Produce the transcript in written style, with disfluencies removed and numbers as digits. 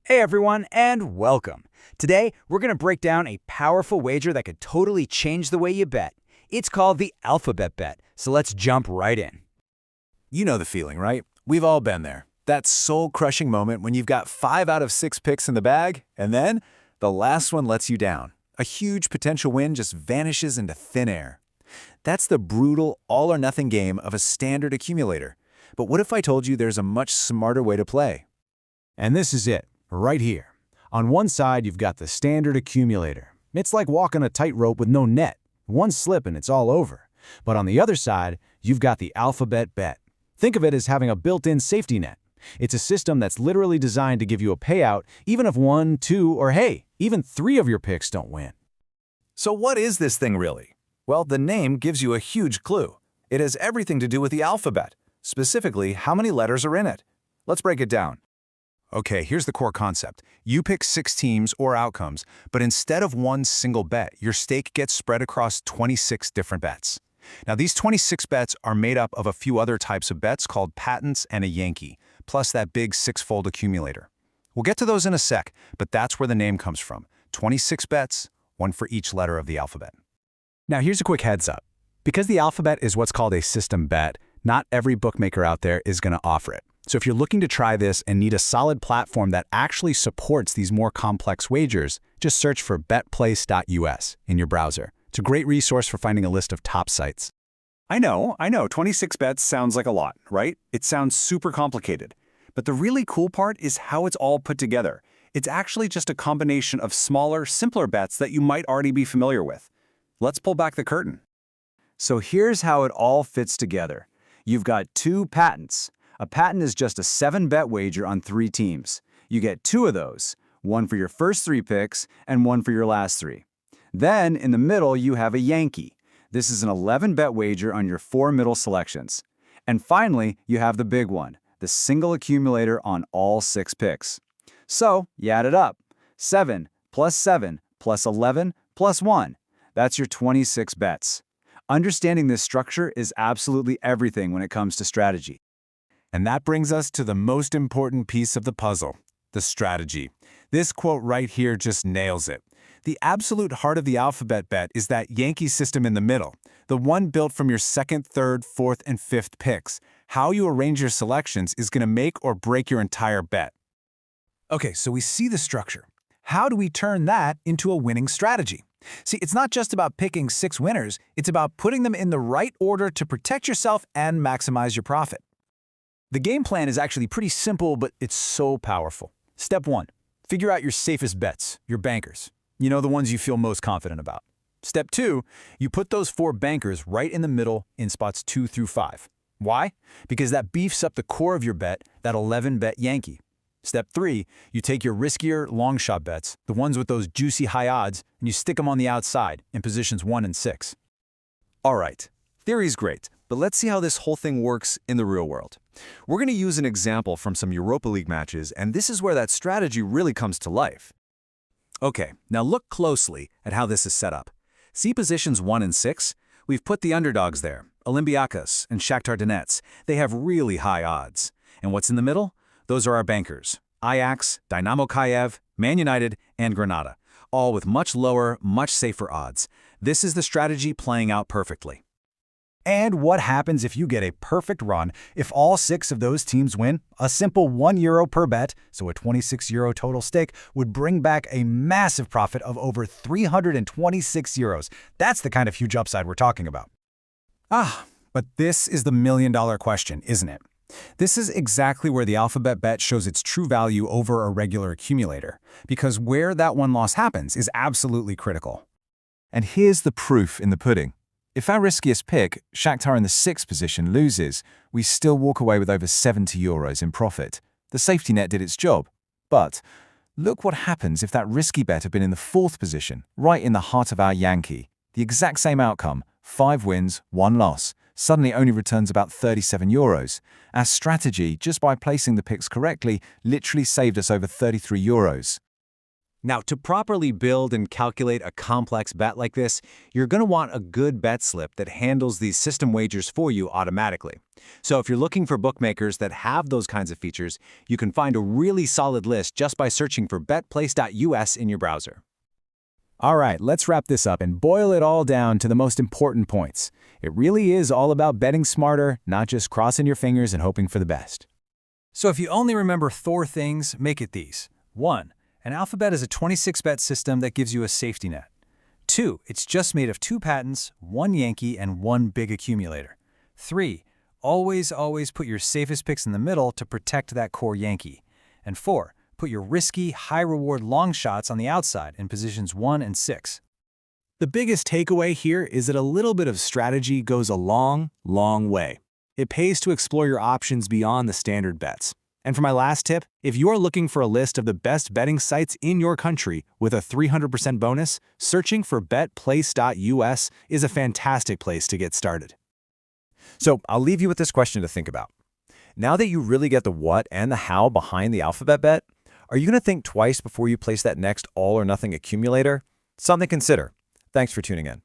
Hey everyone, and welcome. Today, we're going to break down a powerful wager that could totally change the way you bet. It's called the Alphabet Bet, so let's jump right in. You know the feeling, right? We've all been there. That soul-crushing moment when you've got 5 out of 6 picks in the bag, and then the last one lets you down. A huge potential win just vanishes into thin air. That's the brutal all-or-nothing game of a standard accumulator. But what if I told you there's a much smarter way to play? And this is it, right here. On one side, you've got the standard accumulator. It's like walking a tightrope with no net. One slip and it's all over. But on the other side, you've got the Alphabet Bet. Think of it as having a built-in safety net. It's a system that's literally designed to give you a payout even if 1, 2, or hey, even 3 of your picks don't win. So what is this thing really? Well, the name gives you a huge clue. It has everything to do with the alphabet. Specifically, how many letters are in it? Let's break it down. Okay, here's the core concept. You pick 6 teams or outcomes, but instead of one single bet, your stake gets spread across 26 different bets. Now, these 26 bets are made up of a few other types of bets called patents and a Yankee, plus that big 6-fold accumulator. We'll get to those in a sec, but that's where the name comes from. 26 bets, one for each letter of the alphabet. Now here's a quick heads up. Because the alphabet is what's called a system bet, not every bookmaker out there is going to offer it. So if you're looking to try this and need a solid platform that actually supports these more complex wagers, just search for betplace.us in your browser. It's a great resource for finding a list of top sites. I know, 26 bets sounds like a lot, right? It sounds super complicated. But the really cool part is how it's all put together. It's actually just a combination of smaller, simpler bets that you might already be familiar with. Let's pull back the curtain. So here's how it all fits together. You've got 2 patents. A patent is just a 7-bet wager on 3 teams. You get 2 of those, one for your first 3 picks and one for your last 3. Then, in the middle, you have a Yankee. This is an 11-bet wager on your 4 middle selections. And finally, you have the big one, the single accumulator on all 6 picks. So, you add it up. 7 plus 7 plus 11 plus 1. That's your 26 bets. Understanding this structure is absolutely everything when it comes to strategy. And that brings us to the most important piece of the puzzle, the strategy. This quote right here just nails it. The absolute heart of the alphabet bet is that Yankee system in the middle, the one built from your 2nd, 3rd, 4th, and 5th picks. How you arrange your selections is going to make or break your entire bet. Okay, so we see the structure. How do we turn that into a winning strategy? See, it's not just about picking 6 winners, it's about putting them in the right order to protect yourself and maximize your profit. The game plan is actually pretty simple, but it's so powerful. Step 1. Figure out your safest bets, your bankers. You know, the ones you feel most confident about. Step 2. You put those 4 bankers right in the middle in spots 2 through 5. Why? Because that beefs up the core of your bet, that 11-bet Yankee. Step 3. You take your riskier long shot bets, the ones with those juicy high odds, and you stick them on the outside in positions 1 and 6. All right, theory's great, but let's see how this whole thing works in the real world. We're going to use an example from some Europa League matches, and this is where that strategy really comes to life. Okay, now look closely at how this is set up. See positions 1 and 6? We've put the underdogs there, Olympiacos and Shakhtar Donetsk. They have really high odds. And what's in the middle? Those are our bankers, Ajax, Dynamo Kiev, Man United, and Granada, all with much lower, much safer odds. This is the strategy playing out perfectly. And what happens if you get a perfect run if all 6 of those teams win? A simple €1 per bet, so a €26 total stake, would bring back a massive profit of over €326. That's the kind of huge upside we're talking about. But this is the million-dollar question, isn't it? This is exactly where the alphabet bet shows its true value over a regular accumulator, because where that one loss happens is absolutely critical. And here's the proof in the pudding. If our riskiest pick, Shakhtar in the 6th position, loses, we still walk away with over €70 in profit. The safety net did its job. But look what happens if that risky bet had been in the 4th position, right in the heart of our Yankee. The exact same outcome, 5 wins, 1 loss, suddenly only returns about €37. Our strategy, just by placing the picks correctly, literally saved us over €33. Now, to properly build and calculate a complex bet like this, you're going to want a good bet slip that handles these system wagers for you automatically. So if you're looking for bookmakers that have those kinds of features, you can find a really solid list just by searching for betplace.us in your browser. All right, let's wrap this up and boil it all down to the most important points. It really is all about betting smarter, not just crossing your fingers and hoping for the best. So if you only remember Thor things, make it these. 1. An Alphabet is a 26-bet system that gives you a safety net. 2. It's just made of 2 patents, 1 Yankee, and 1 big accumulator. 3. Always put your safest picks in the middle to protect that core Yankee. And 4. Put your risky, high-reward long shots on the outside in positions 1 and 6. The biggest takeaway here is that a little bit of strategy goes a long, long way. It pays to explore your options beyond the standard bets. And for my last tip, if you're looking for a list of the best betting sites in your country with a 300% bonus, searching for betplace.us is a fantastic place to get started. So I'll leave you with this question to think about. Now that you really get the what and the how behind the Alphabet bet, are you going to think twice before you place that next all-or-nothing accumulator? Something to consider. Thanks for tuning in.